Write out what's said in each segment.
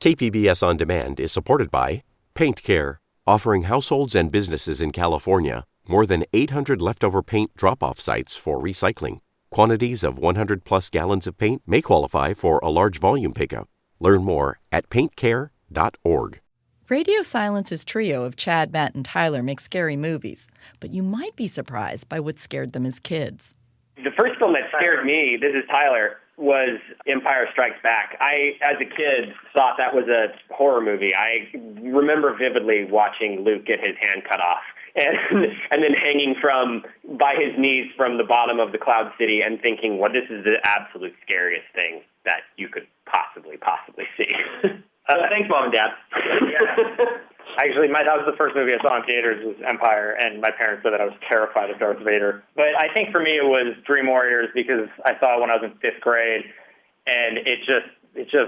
KPBS On Demand is supported by Paint Care, offering households and businesses in California more than 800 leftover paint drop-off sites for recycling. Quantities of 100-plus gallons of paint may qualify for a large volume pickup. Learn more at paintcare.org. Radio Silence's trio of Chad, Matt, and Tyler make scary movies, but you might be surprised by what scared them as kids. The first film that scared me, this is Tyler, was Empire Strikes Back. I, as a kid, thought that was a horror movie. I remember vividly watching Luke get his hand cut off and then hanging by his knees from the bottom of the Cloud City and thinking, well, this is the absolute scariest thing that you could possibly see. Thanks, Mom and Dad. Yeah. Actually, that was the first movie I saw in theaters was Empire, and my parents said that I was terrified of Darth Vader. But I think for me it was Dream Warriors because I saw it when I was in 5th grade, and it just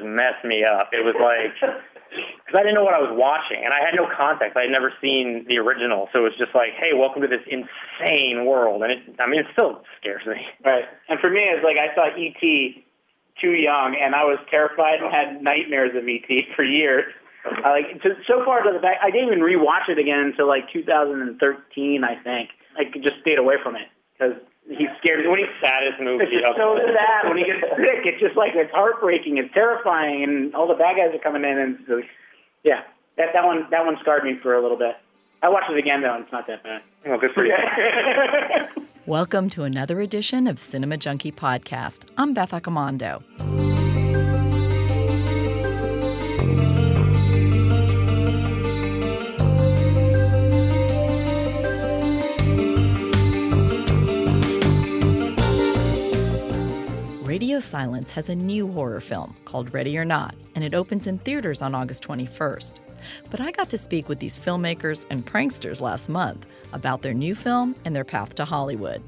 messed me up. It was like, because I didn't know what I was watching, and I had no context. I had never seen the original, so it was just like, hey, welcome to this insane world. And it still scares me. Right. And for me, it's like I saw E.T. too young, and I was terrified and had nightmares of E.T. for years. So far to the back, I didn't even rewatch it again until 2013, I think. I just stayed away from it because he scared me. When he's saddest movie. It's just so sad when he gets sick. It's just it's heartbreaking. It's terrifying, and all the bad guys are coming in, and so, yeah, that one scarred me for a little bit. I watched it again though, and it's not that bad. Oh, good for you. Welcome to another edition of Cinema Junkie Podcast. I'm Beth Accomando. Radio Silence has a new horror film called Ready or Not, and it opens in theaters on August 21st. But I got to speak with these filmmakers and pranksters last month about their new film and their path to Hollywood.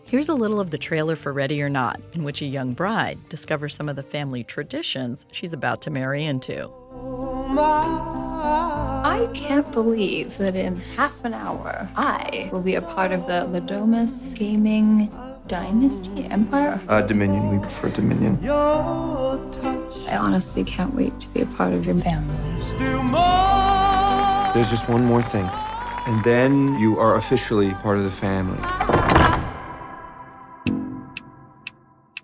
Here's a little of the trailer for Ready or Not, in which a young bride discovers some of the family traditions she's about to marry into. I can't believe that in half an hour, I will be a part of the Ladomus Gaming Dynasty Empire. Dominion. We prefer Dominion. I honestly can't wait to be a part of your family. There's just one more thing, and then you are officially part of the family.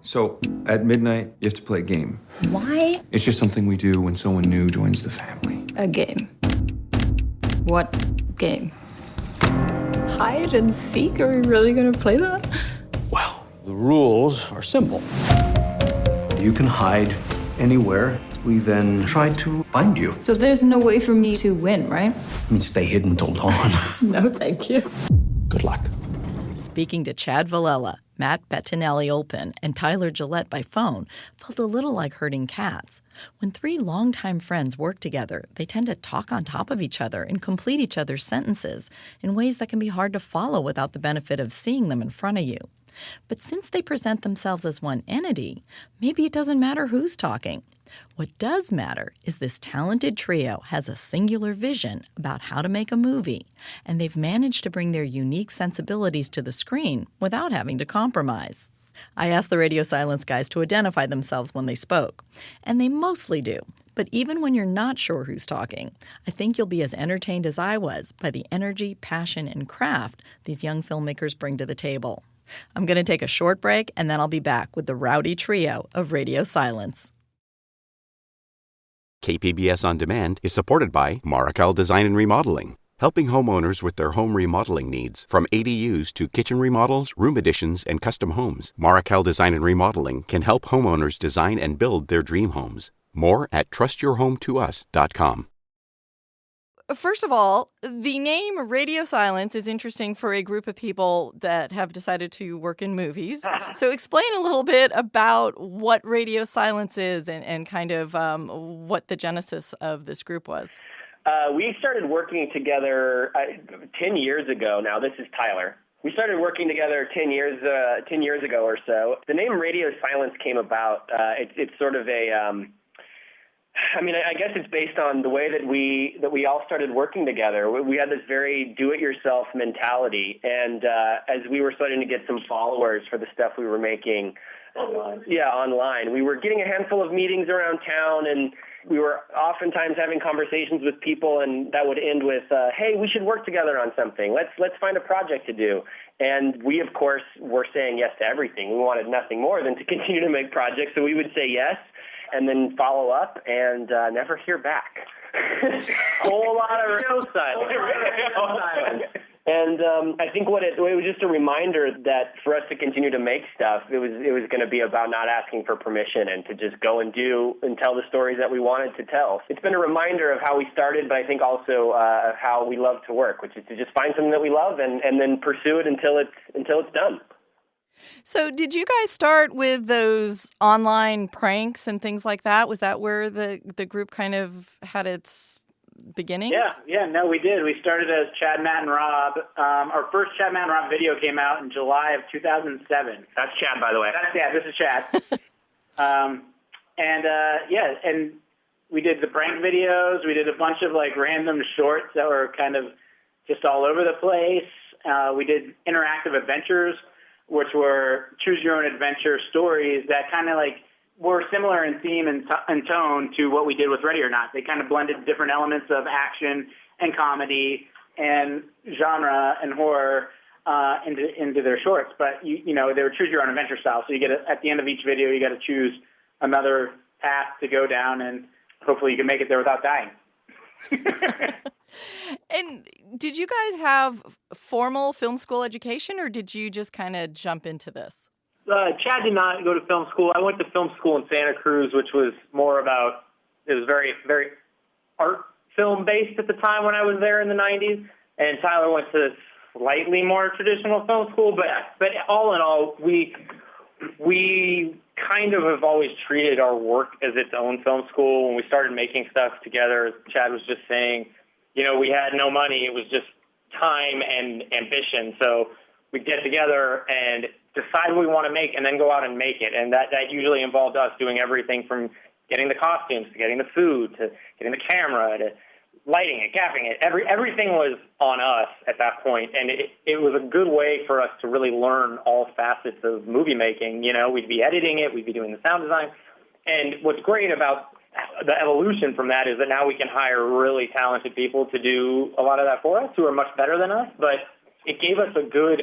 So, at midnight, you have to play a game. Why? It's just something we do when someone new joins the family. A game. What game? Hide and seek? Are we really going to play that? Well, the rules are simple. You can hide anywhere. We then try to find you. So there's no way for me to win, right? And stay hidden till dawn. No, thank you. Good luck. Speaking to Chad Villella, Matt Bettineli-Olpin, and Tyler Gillett by phone felt a little like herding cats. When three longtime friends work together, they tend to talk on top of each other and complete each other's sentences in ways that can be hard to follow without the benefit of seeing them in front of you. But since they present themselves as one entity, maybe it doesn't matter who's talking. What does matter is this talented trio has a singular vision about how to make a movie, and they've managed to bring their unique sensibilities to the screen without having to compromise. I asked the Radio Silence guys to identify themselves when they spoke, and they mostly do. But even when you're not sure who's talking, I think you'll be as entertained as I was by the energy, passion, and craft these young filmmakers bring to the table. I'm going to take a short break, and then I'll be back with the rowdy trio of Radio Silence. KPBS On Demand is supported by Marrokal Design and Remodeling, helping homeowners with their home remodeling needs. From ADUs to kitchen remodels, room additions, and custom homes, Marrokal Design and Remodeling can help homeowners design and build their dream homes. More at trustyourhometous.com. First of all, the name Radio Silence is interesting for a group of people that have decided to work in movies. So explain a little bit about what Radio Silence is and kind of what the genesis of this group was. We started working together 10 years ago now. This is Tyler. We started working together 10 years ago or so. The name Radio Silence came about. It's sort of a... I guess it's based on the way that we all started working together. We had this very do-it-yourself mentality, and as we were starting to get some followers for the stuff we were making online, we were getting a handful of meetings around town, and we were oftentimes having conversations with people, and that would end with, hey, we should work together on something. Let's find a project to do. And we, of course, were saying yes to everything. We wanted nothing more than to continue to make projects, so we would say yes and then follow up and never hear back. Whole lot of radio silence. And I think it was just a reminder that for us to continue to make stuff, it was going to be about not asking for permission and to just go and do and tell the stories that we wanted to tell. It's been a reminder of how we started, but I think also of how we love to work, which is to just find something that we love and then pursue it until it's done. So did you guys start with those online pranks and things like that? Was that where the group kind of had its beginnings? No, we did. We started as Chad, Matt, and Rob. Our first Chad, Matt, and Rob video came out in July of 2007. That's Chad, by the way. This is Chad. And we did the prank videos. We did a bunch of like random shorts that were kind of just all over the place. We did interactive adventures, which were choose-your-own-adventure stories that kind of like were similar in theme and tone to what we did with Ready or Not. They kind of blended different elements of action and comedy and genre and horror into their shorts. But, you know, they were choose-your-own-adventure style. So you get at the end of each video, you got to choose another path to go down, and hopefully you can make it there without dying. And did you guys have formal film school education, or did you just kind of jump into this? Chad did not go to film school. I went to film school in Santa Cruz, which was more about, it was very, very art film based at the time when I was there in the 90s. And Tyler went to slightly more traditional film school. But all in all, we kind of have always treated our work as its own film school. When we started making stuff together, as Chad was just saying, you know, we had no money. It was just time and ambition. So we'd get together and decide what we want to make and then go out and make it. And that usually involved us doing everything from getting the costumes to getting the food to getting the camera to lighting it, gaffing it. Everything was on us at that point. And it was a good way for us to really learn all facets of movie making. You know, we'd be editing it, we'd be doing the sound design. And what's great about the evolution from that is that now we can hire really talented people to do a lot of that for us who are much better than us. But it gave us a good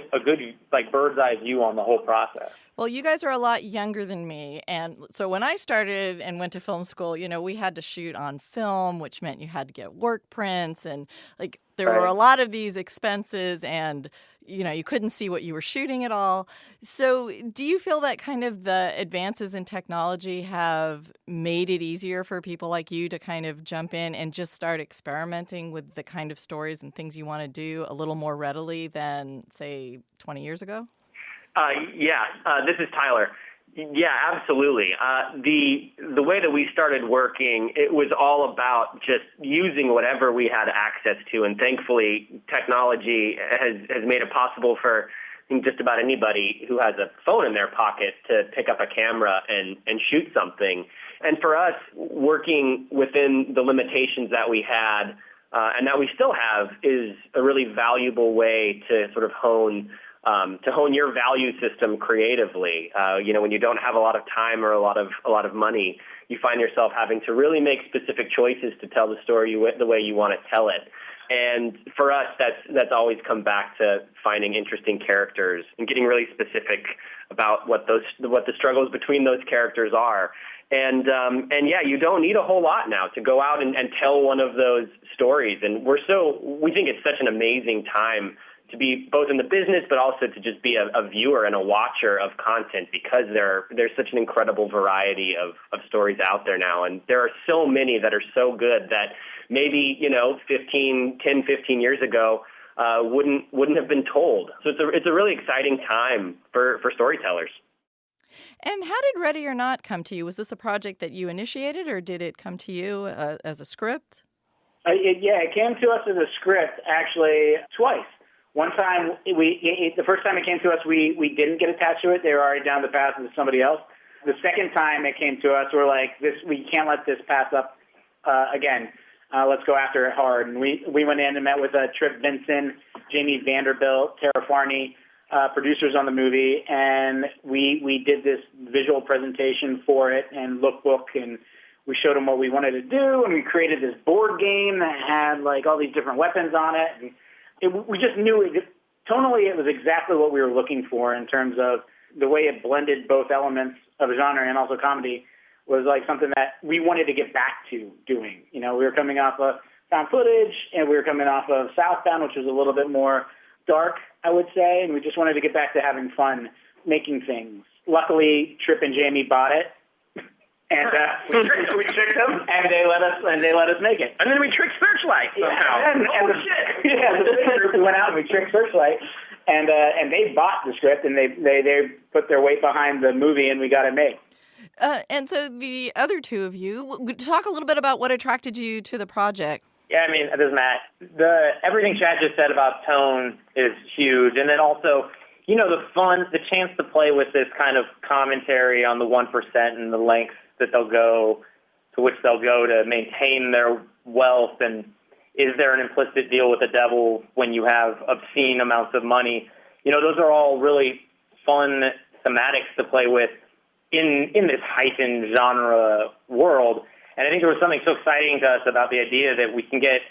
like bird's eye view on the whole process. Well, you guys are a lot younger than me, and so when I started and went to film school, you know, we had to shoot on film, which meant you had to get work prints, and like there were a lot of these expenses, and you know, you couldn't see what you were shooting at all. So do you feel that kind of the advances in technology have made it easier for people like you to kind of jump in and just start experimenting with the kind of stories and things you want to do a little more readily than, say, 20 years ago? This is Tyler. Yeah, absolutely. The way that we started working, it was all about just using whatever we had access to, and thankfully, technology has made it possible for just about anybody who has a phone in their pocket to pick up a camera and shoot something. And for us, working within the limitations that we had and that we still have is a really valuable way to sort of hone your value system creatively. You know, when you don't have a lot of time or a lot of money, you find yourself having to really make specific choices to tell the story the way you want to tell it. And for us, that's always come back to finding interesting characters and getting really specific about what the struggles between those characters are. And yeah, you don't need a whole lot now to go out and tell one of those stories. And we think it's such an amazing time to be both in the business, but also to just be a viewer and a watcher of content, because there's such an incredible variety of stories out there now. And there are so many that are so good that maybe, you know, 10, 15 years ago wouldn't have been told. So it's a really exciting time for storytellers. And how did Ready or Not come to you? Was this a project that you initiated, or did it come to you as a script? It came to us as a script, actually, twice. One time, the first time it came to us, we didn't get attached to it. They were already down the path with somebody else. The second time it came to us, we're like, we can't let this pass up again. Let's go after it hard. And we went in and met with Trip Vinson, Jamie Vanderbilt, Tara Farney, producers on the movie, and we did this visual presentation for it and lookbook, and we showed them what we wanted to do, and we created this board game that had like all these different weapons on it. And we just knew tonally it was exactly what we were looking for in terms of the way it blended both elements of the genre and also comedy was like something that we wanted to get back to doing. You know, we were coming off of found footage, and we were coming off of Southbound, which was a little bit more dark, I would say, and we just wanted to get back to having fun making things. Luckily, Tripp and Jamie bought it, and we tricked them, and they let us make it. And then we tricked Searchlight somehow. We went out and we tricked Searchlight, and they bought the script, and they put their weight behind the movie, and we got it made. And so the other two of you, talk a little bit about what attracted you to the project. Yeah, I mean, this is Matt. Everything Chad just said about tone is huge. And then also, you know, the chance to play with this kind of commentary on the 1% and the lengths that they'll go to maintain their wealth. And is there an implicit deal with the devil when you have obscene amounts of money? You know, those are all really fun thematics to play with in this heightened genre world. And I think there was something so exciting to us about the idea that we can get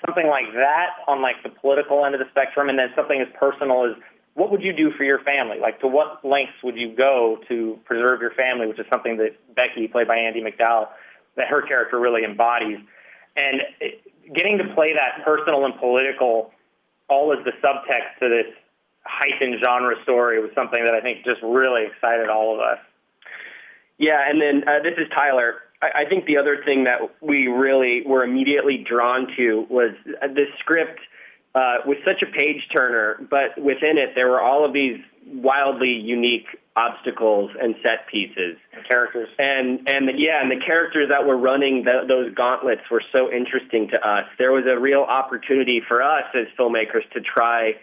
something like that on like the political end of the spectrum, and then something as personal as what would you do for your family? Like, to what lengths would you go to preserve your family, which is something that Becky, played by Andie MacDowell, that her character really embodies. And getting to play that personal and political all as the subtext to this heightened genre story was something that I think just really excited all of us. Yeah, and then this is Tyler. I think the other thing that we really were immediately drawn to was the script was such a page-turner, but within it there were all of these wildly unique obstacles and set pieces. Characters. And the characters that were running those gauntlets were so interesting to us. There was a real opportunity for us as filmmakers to try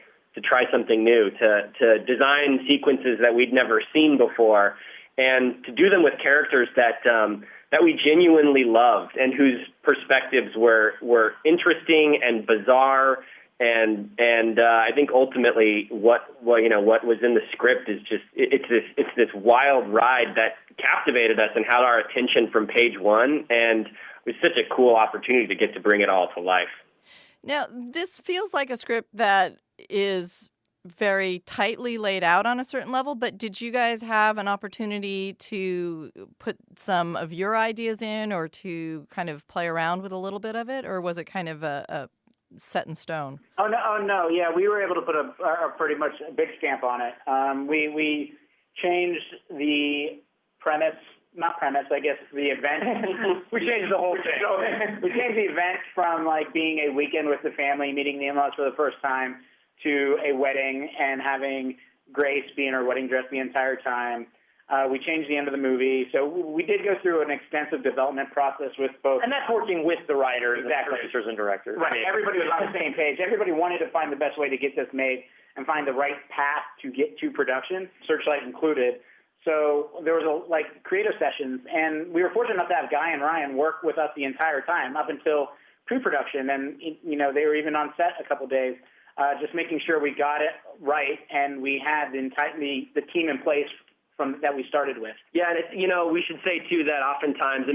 something new, to design sequences that we'd never seen before, and to do them with characters that we genuinely loved and whose perspectives were interesting and bizarre. And I think ultimately what was in the script is just it's this wild ride that captivated us and held our attention from page one, and it was such a cool opportunity to get to bring it all to life. Now, this feels like a script that is very tightly laid out on a certain level, but did you guys have an opportunity to put some of your ideas in or to kind of play around with a little bit of it, or was it kind of a set in stone? Oh no, yeah, we were able to put a pretty much a big stamp on it. We changed the premise, not premise, I guess the event. We changed the whole thing. We changed the event from like being a weekend with the family, meeting the in-laws for the first time, to a wedding and having Grace be in her wedding dress the entire time. We changed the end of the movie. So we did go through an extensive development process with both. And that's working with the writers, exactly, and producers and directors. Right. Everybody was on the same page. Everybody wanted to find the best way to get this made and find the right path to get to production, Searchlight included. So there was creative sessions, and we were fortunate enough to have Guy and Ryan work with us the entire time up until pre-production. And, you know, they were even on set a couple days. Just making sure we got it right, and we had the team in place that we started with. Yeah, and we should say too that oftentimes,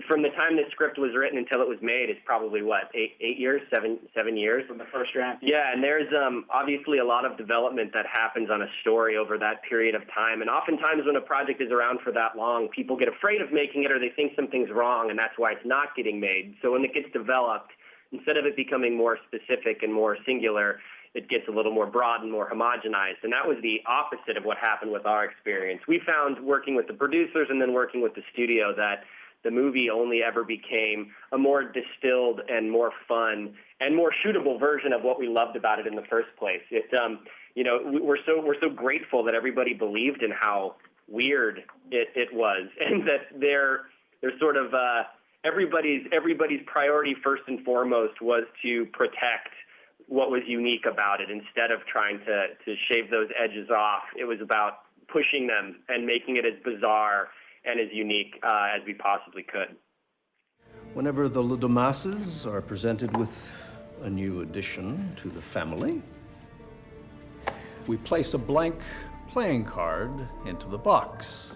from the time the script was written until it was made, it's probably eight years, seven years from the first draft. Yeah, and there's obviously a lot of development that happens on a story over that period of time, and oftentimes when a project is around for that long, people get afraid of making it, or they think something's wrong, and that's why it's not getting made. So when it gets developed, instead of it becoming more specific and more singular, it gets a little more broad and more homogenized. And that was the opposite of what happened with our experience. We found, working with the producers and then working with the studio, that the movie only ever became a more distilled and more fun and more shootable version of what we loved about it in the first place. We're so grateful that everybody believed in how weird it was, and that they're sort of everybody's priority first and foremost was to protect what was unique about it instead of trying to shave those edges off. It was about pushing them and making it as bizarre and as unique as we possibly could. Whenever the Le Dumases are presented with a new addition to the family, we place a blank playing card into the box.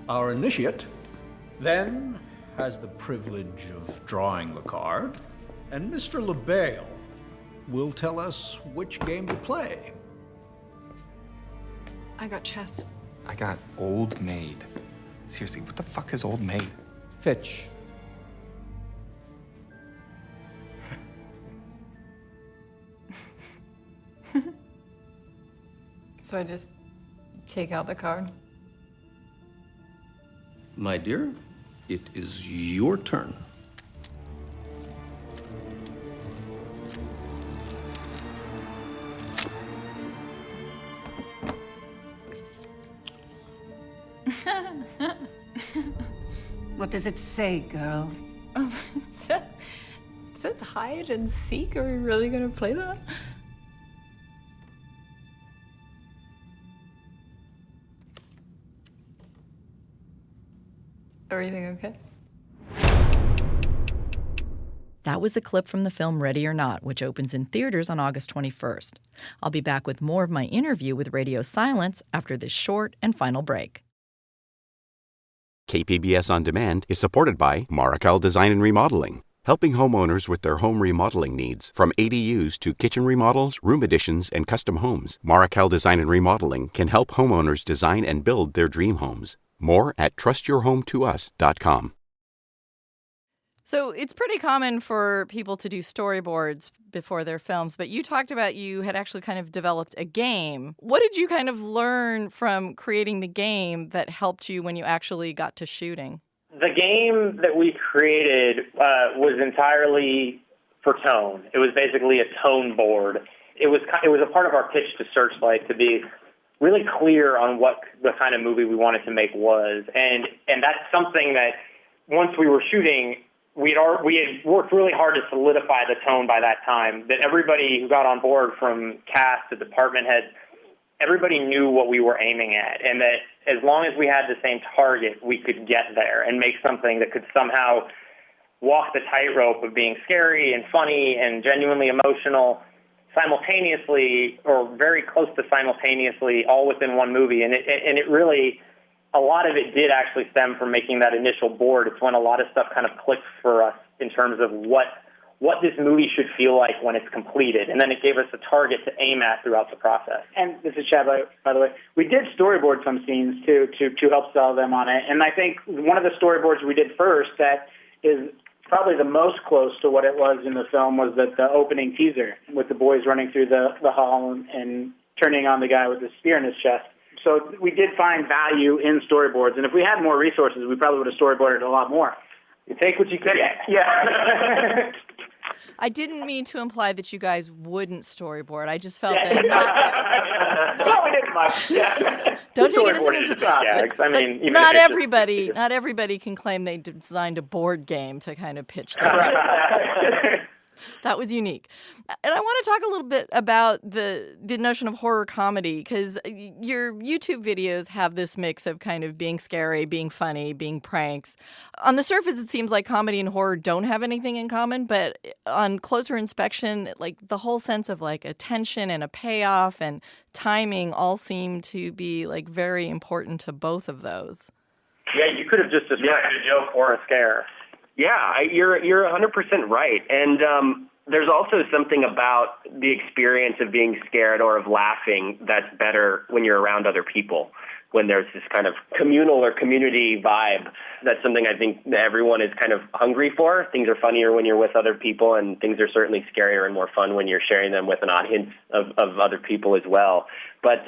Our initiate then has the privilege of drawing the card, and Mr. LaBelle will tell us which game to play. I got chess. I got Old Maid. Seriously, what the fuck is Old Maid? Fitch. So I just take out the card? My dear, it is your turn. What does it say, girl? Oh, it says hide and seek. Are we really gonna play that? Everything okay? That was a clip from the film Ready or Not, which opens in theaters on August 21st. I'll be back with more of my interview with Radio Silence after this short and final break. KPBS On Demand is supported by Markel Design and Remodeling, helping homeowners with their home remodeling needs. From ADUs to kitchen remodels, room additions, and custom homes, Markel Design and Remodeling can help homeowners design and build their dream homes. More at trustyourhometous.com. So it's pretty common for people to do storyboards before their films, but you talked about you had actually kind of developed a game. What did you kind of learn from creating the game that helped you when you actually got to shooting? The game that we created was entirely for tone. It was basically a tone board. It was a part of our pitch to Searchlight to be really clear on what the kind of movie we wanted to make was. And that's something that once we were shooting, we had worked really hard to solidify the tone by that time, that everybody who got on board from cast to department heads, everybody knew what we were aiming at, and that as long as we had the same target, we could get there and make something that could somehow walk the tightrope of being scary and funny and genuinely emotional simultaneously, or very close to simultaneously, all within one movie. And it really, a lot of it did actually stem from making that initial board. It's when a lot of stuff kind of clicked for us in terms of what this movie should feel like when it's completed. And then it gave us a target to aim at throughout the process. And this is Chad, by the way. We did storyboard some scenes, too, to help sell them on it. And I think one of the storyboards we did first that is probably the most close to what it was in the film was the opening teaser with the boys running through the hall and turning on the guy with the spear in his chest. So we did find value in storyboards. And if we had more resources, we probably would have storyboarded a lot more. You take what you can get. Yeah. I didn't mean to imply that you guys wouldn't storyboard. I just felt that no, we didn't much. Yeah. Don't take it as an insult. I mean, even not everybody can claim they designed a board game to kind of pitch them. That was unique. And I want to talk a little bit about the notion of horror comedy, because your YouTube videos have this mix of kind of being scary, being funny, being pranks. On the surface, it seems like comedy and horror don't have anything in common, but on closer inspection, like the whole sense of like a tension and a payoff and timing all seem to be like very important to both of those. Yeah, you could have just described a joke or a scare. Yeah, you're 100% right. And there's also something about the experience of being scared or of laughing that's better when you're around other people, when there's this kind of communal or community vibe. That's something I think that everyone is kind of hungry for. Things are funnier when you're with other people, and things are certainly scarier and more fun when you're sharing them with an audience of other people as well. But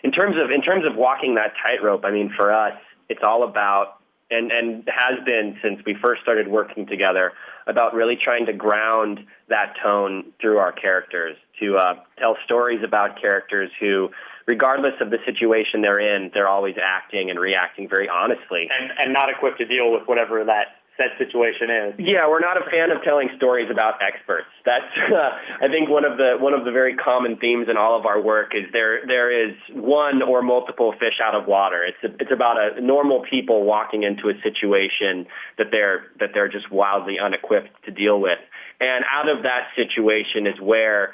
in terms of walking that tightrope, I mean, for us, it's all about, and has been since we first started working together, about really trying to ground that tone through our characters, to tell stories about characters who, regardless of the situation they're in, they're always acting and reacting very honestly. And not equipped to deal with whatever that said situation is. Yeah, we're not a fan of telling stories about experts. That's, I think, one of the very common themes in all of our work is there is one or multiple fish out of water. It's about normal people walking into a situation that they're just wildly unequipped to deal with. And out of that situation is where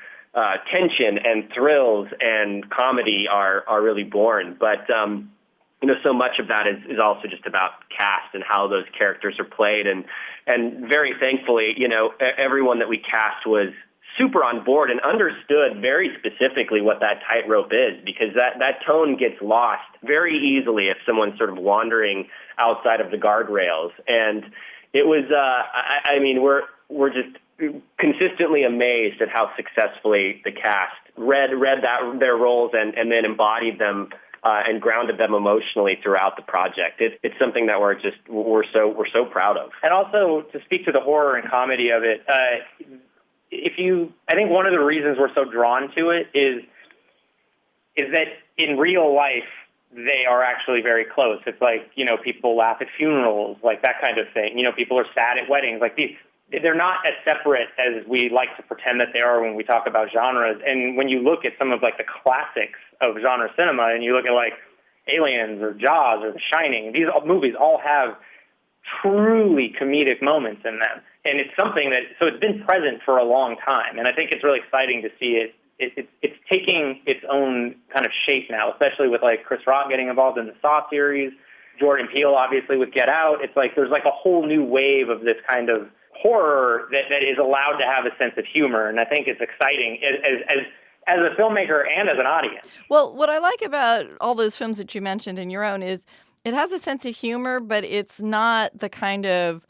tension and thrills and comedy are really born. But so much of that is also just about cast and how those characters are played. And very thankfully, everyone that we cast was super on board and understood very specifically what that tightrope is, because that tone gets lost very easily if someone's sort of wandering outside of the guardrails. And it was, we're just consistently amazed at how successfully the cast read their roles and then embodied them and grounded them emotionally throughout the project. It's something that we're so proud of. And also, to speak to the horror and comedy of it, I think one of the reasons we're so drawn to it is that in real life they are actually very close. It's like, people laugh at funerals, like that kind of thing. People are sad at weddings. Like they're not as separate as we like to pretend that they are when we talk about genres. And when you look at some of like the classics of genre cinema, and you look at like Aliens or Jaws or The Shining, these movies all have truly comedic moments in them. And it's something so it's been present for a long time. And I think it's really exciting to see it. It's taking its own kind of shape now, especially with like Chris Rock getting involved in the Saw series, Jordan Peele obviously with Get Out. It's like there's like a whole new wave of this kind of horror that is allowed to have a sense of humor. And I think it's exciting as a filmmaker and as an audience. Well, what I like about all those films that you mentioned in your own is it has a sense of humor, but it's not the kind of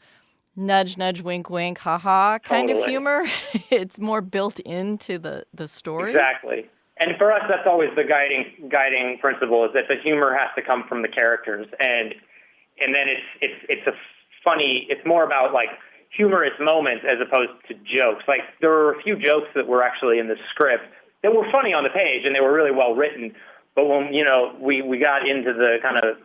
nudge, nudge, wink, wink, ha-ha kind of humor. It's more built into the story. Exactly. And for us, that's always the guiding principle, is that the humor has to come from the characters. And then it's more about like humorous moments as opposed to jokes. Like there were a few jokes that were actually in the script that were funny on the page and they were really well written. But when, we got into the kind of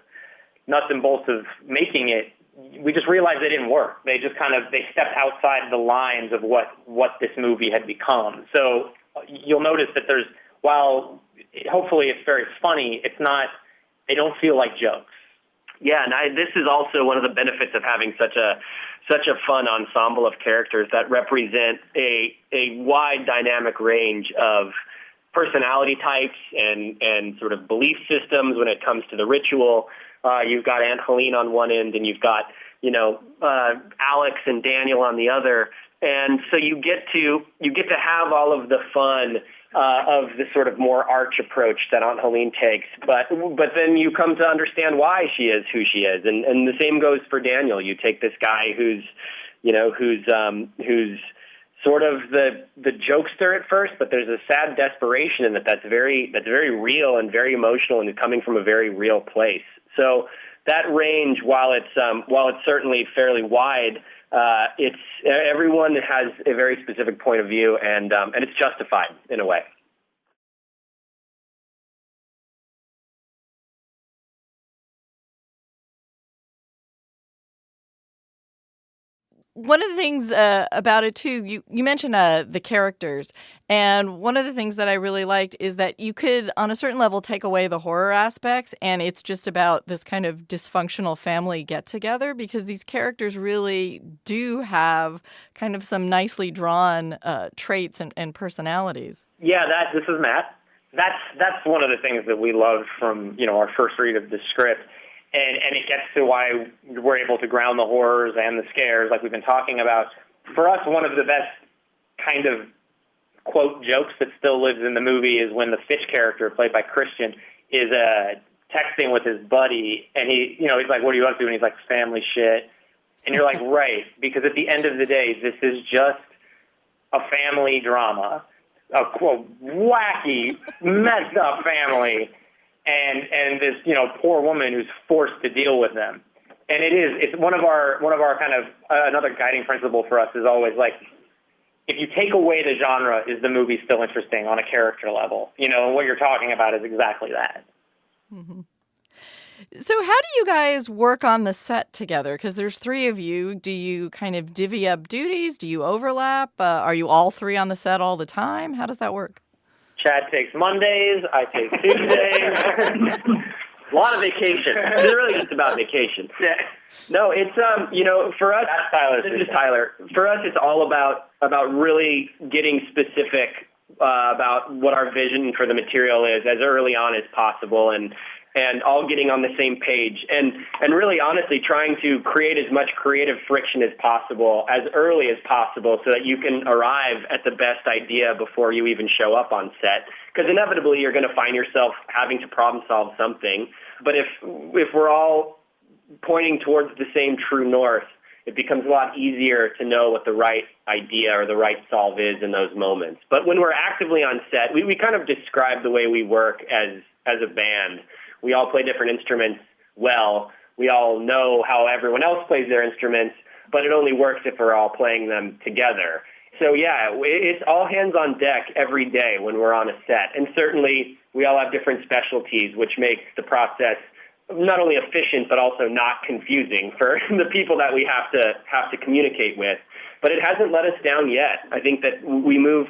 nuts and bolts of making it, we just realized they didn't work. They just they stepped outside the lines of what this movie had become. So you'll notice that while hopefully it's very funny, they don't feel like jokes. Yeah, and this is also one of the benefits of having such a fun ensemble of characters that represent a wide dynamic range of personality types and sort of belief systems when it comes to the ritual. You've got Aunt Helene on one end, and you've got Alex and Daniel on the other, and so you get to have all of the fun of the sort of more arch approach that Aunt Helene takes, but then you come to understand why she is who she is, and the same goes for Daniel. You take this guy who's sort of the jokester at first, but there's a sad desperation in that's very real and very emotional and coming from a very real place. So that range, while it's certainly fairly wide, it's everyone has a very specific point of view, and it's justified in a way. One of the things about it, too, you mentioned the characters, and one of the things that I really liked is that you could, on a certain level, take away the horror aspects, and it's just about this kind of dysfunctional family get-together, because these characters really do have kind of some nicely drawn traits and personalities. Yeah, this is Matt. That's one of the things that we loved from our first read of the script. And it gets to why we're able to ground the horrors and the scares like we've been talking about. For us, one of the best kind of, quote, jokes that still lives in the movie is when the Fitch character, played by Christian, is texting with his buddy, and he's like, what are you up to? And he's like, family shit. And you're like, right, because at the end of the day, this is just a family drama, a, quote, wacky, messed up family. And this poor woman who's forced to deal with them, and it's one of our kind of another guiding principle for us is always like, if you take away the genre, is the movie still interesting on a character level? What you're talking about is exactly that. Mm-hmm. So how do you guys work on the set together? Because there's three of you. Do you kind of divvy up duties? Do you overlap? Are you all three on the set all the time? How does that work? Chad takes Mondays, I take Tuesdays. A lot of vacation. It's really just about vacation. Yeah. No, it's for us. That's Tyler. This is Tyler. For us, it's all about really getting specific about what our vision for the material is as early on as possible, and and all getting on the same page, and really honestly trying to create as much creative friction as possible as early as possible so that you can arrive at the best idea before you even show up on set. Because inevitably you're going to find yourself having to problem solve something. But if we're all pointing towards the same true north, it becomes a lot easier to know what the right idea or the right solve is in those moments. But when we're actively on set, we kind of describe the way we work as a band. We all play different instruments well. We all know how everyone else plays their instruments, but it only works if we're all playing them together. So yeah, it's all hands on deck every day when we're on a set. And certainly we all have different specialties, which makes the process not only efficient but also not confusing for the people that we have to communicate with. But it hasn't let us down yet. I think that we move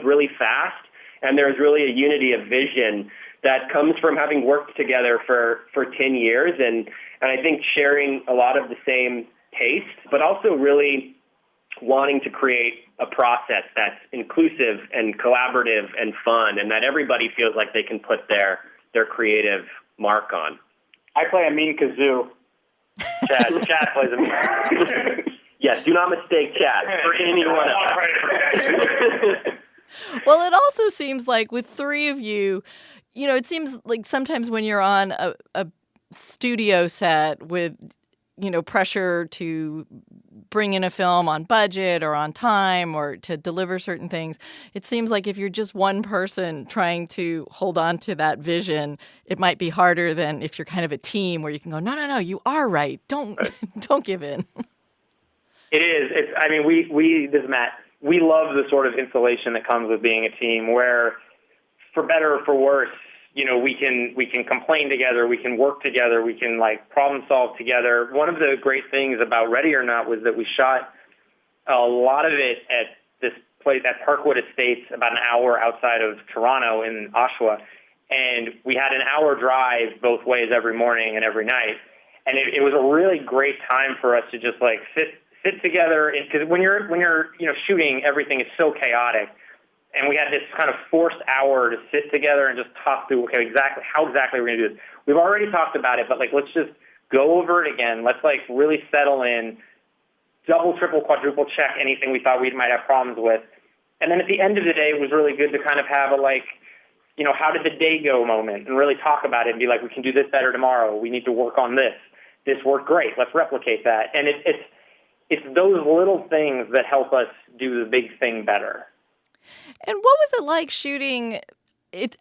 really fast, and there's really a unity of vision that comes from having worked together for 10 years, and I think sharing a lot of the same taste, but also really wanting to create a process that's inclusive and collaborative and fun, and that everybody feels like they can put their creative mark on. I play a mean kazoo. Chad plays a mean. Yes, do not mistake Chad for anyone else. Well, it also seems like with three of you, it seems like sometimes when you're on a studio set with, pressure to bring in a film on budget or on time or to deliver certain things, it seems like if you're just one person trying to hold on to that vision, it might be harder than if you're kind of a team where you can go, no, you are right. Don't give in. It is. This is Matt. We love the sort of insulation that comes with being a team where, for better or for worse, we can complain together, we can work together, we can problem solve together. One of the great things about Ready or Not was that we shot a lot of it at this place at Parkwood Estates, about an hour outside of Toronto in Oshawa, and we had an hour drive both ways every morning and every night, and it was a really great time for us to just sit together, because when you're shooting, everything is so chaotic. And we had this kind of forced hour to sit together and just talk through, how exactly we're going to do this. We've already talked about it, but let's just go over it again. Let's really settle in, double, triple, quadruple check anything we thought we might have problems with. And then at the end of the day, it was really good to kind of have a how did the day go moment and really talk about it and be like, we can do this better tomorrow. We need to work on this. This worked great. Let's replicate that. And it's those little things that help us do the big thing better. And what was it like shooting? It's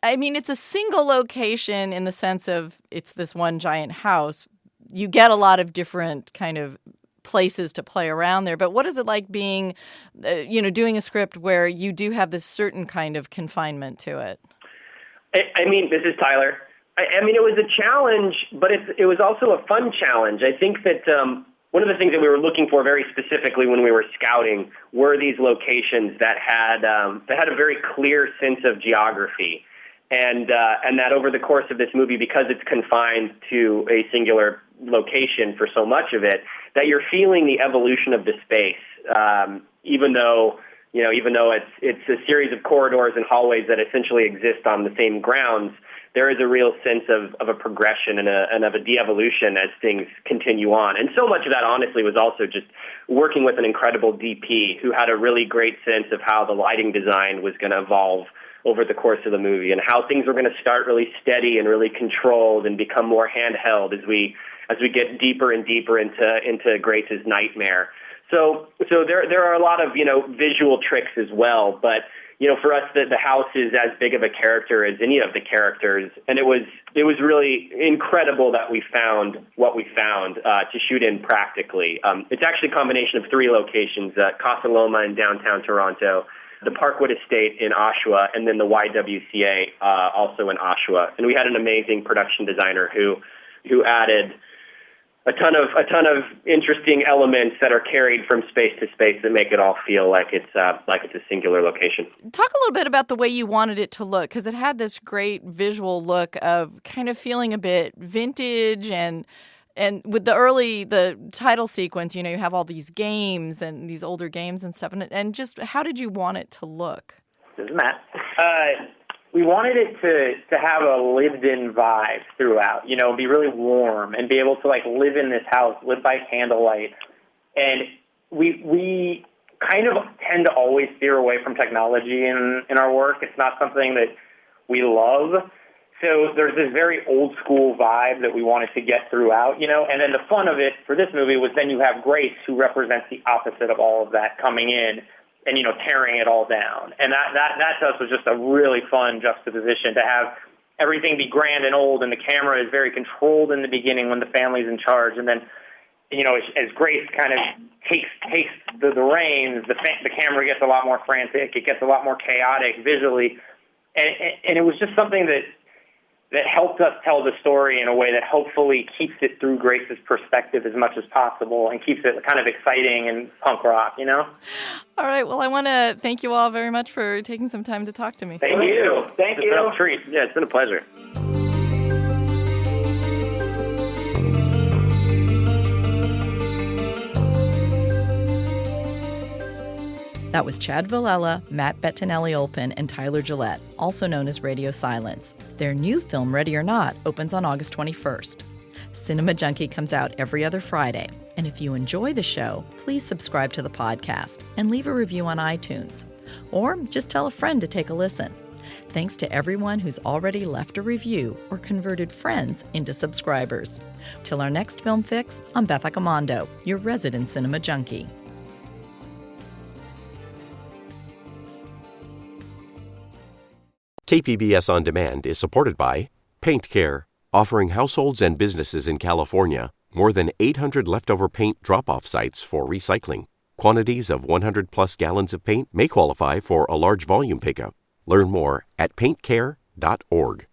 a single location in the sense of it's this one giant house. You get a lot of different kind of places to play around there. But what is it like being, doing a script where you do have this certain kind of confinement to it? This is Tyler. It was a challenge, but it was also a fun challenge. I think that one of the things that we were looking for very specifically when we were scouting were these locations that had a very clear sense of geography, and that over the course of this movie, because it's confined to a singular location for so much of it, that you're feeling the evolution of the space, even though it's a series of corridors and hallways that essentially exist on the same grounds. There is a real sense of a progression and of a de-evolution as things continue on. And so much of that, honestly, was also just working with an incredible DP who had a really great sense of how the lighting design was going to evolve over the course of the movie and how things were going to start really steady and really controlled and become more handheld as we get deeper and deeper into Grace's nightmare. So there are a lot of visual tricks as well, but for us, the house is as big of a character as any of the characters, and it was really incredible that we found what we found to shoot in practically. It's actually a combination of three locations: Casa Loma in downtown Toronto, the Parkwood Estate in Oshawa, and then the YWCA also in Oshawa. And we had an amazing production designer who added a ton of interesting elements that are carried from space to space that make it all feel like it's a singular location. Talk a little bit about the way you wanted it to look, because it had this great visual look of kind of feeling a bit vintage, and with the title sequence, you have all these games and these older games and stuff, and just how did you want it to look? This is Matt. we wanted it to have a lived-in vibe throughout, you know, be really warm and be able to, like, live in this house, live by candlelight. And we kind of tend to always steer away from technology in our work. It's not something that we love. So there's this very old-school vibe that we wanted to get throughout, you know. And then the fun of it for this movie was then you have Grace, who represents the opposite of all of that, coming in and, you know, tearing it all down. And that to us was just a really fun juxtaposition, to have everything be grand and old, and the camera is very controlled in the beginning when the family's in charge. And then, you know, as Grace kind of takes the reins, the camera gets a lot more frantic. It gets a lot more chaotic visually. And it was just something that helped us tell the story in a way that hopefully keeps it through Grace's perspective as much as possible and keeps it kind of exciting and punk rock, you know? All right. Well, I want to thank you all very much for taking some time to talk to me. Thank you. Thank you. It's been a treat. Yeah, it's been a pleasure. That was Chad Villella, Matt Bettineli-Olpin, and Tyler Gillett, also known as Radio Silence. Their new film, Ready or Not, opens on August 21st. Cinema Junkie comes out every other Friday, and if you enjoy the show, please subscribe to the podcast and leave a review on iTunes. Or just tell a friend to take a listen. Thanks to everyone who's already left a review or converted friends into subscribers. Till our next Film Fix, I'm Beth Accomando, your resident Cinema Junkie. KPBS On Demand is supported by Paint Care, offering households and businesses in California more than 800 leftover paint drop-off sites for recycling. Quantities of 100-plus gallons of paint may qualify for a large volume pickup. Learn more at paintcare.org.